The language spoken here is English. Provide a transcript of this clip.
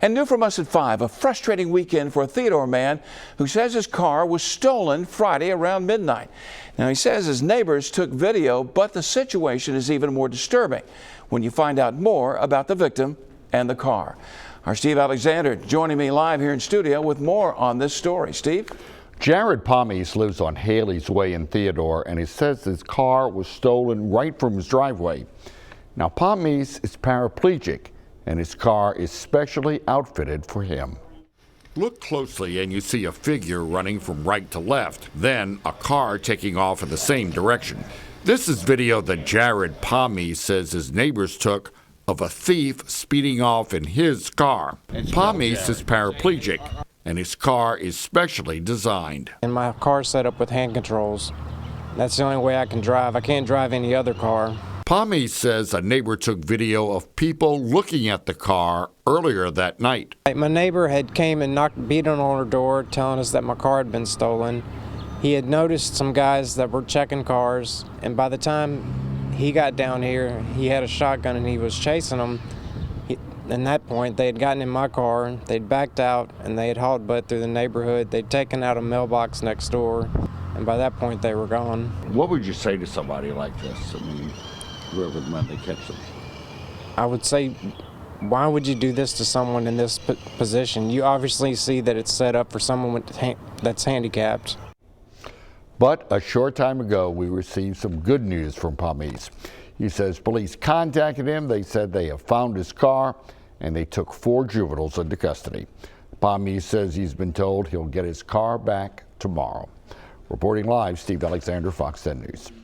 And new from us at 5, a frustrating weekend for a Theodore man who says his car was stolen Friday around midnight. Now, he says his neighbors took video, but the situation is even more disturbing when you find out more about the victim and the car. Our Steve Alexander joining me live here in studio with more on this story. Steve? Jarrod Pomes lives on Haley's Way in Theodore, and he says his car was stolen right from his driveway. Now, Pomes is paraplegic, and his car is specially outfitted for him. Look closely and you see a figure running from right to left, then a car taking off in the same direction. This is video that Jarrod Pomes says his neighbors took of a thief speeding off in his car. Pomes is paraplegic, and his car is specially designed. And my car's set up with hand controls. That's the only way I can drive. I can't drive any other car. Pomes says a neighbor took video of people looking at the car earlier that night. My neighbor had came and beat on our door telling us that my car had been stolen. He had noticed some guys that were checking cars, and by the time he got down here, he had a shotgun and he was chasing them. At that point, they had gotten in my car, they'd backed out, and they had hauled butt through the neighborhood. They'd taken out a mailbox next door, and by that point, they were gone. What would you say to somebody like this? I mean, whoever when they catch them? I would say, why would you do this to someone in this position? You obviously see that it's set up for someone that's handicapped. But a short time ago, we received some good news from Pomes. He says police contacted him. They said they have found his car, and they took 4 juveniles into custody. Pomes says he's been told he'll get his car back tomorrow. Reporting live, Steve Alexander, Fox 10 News.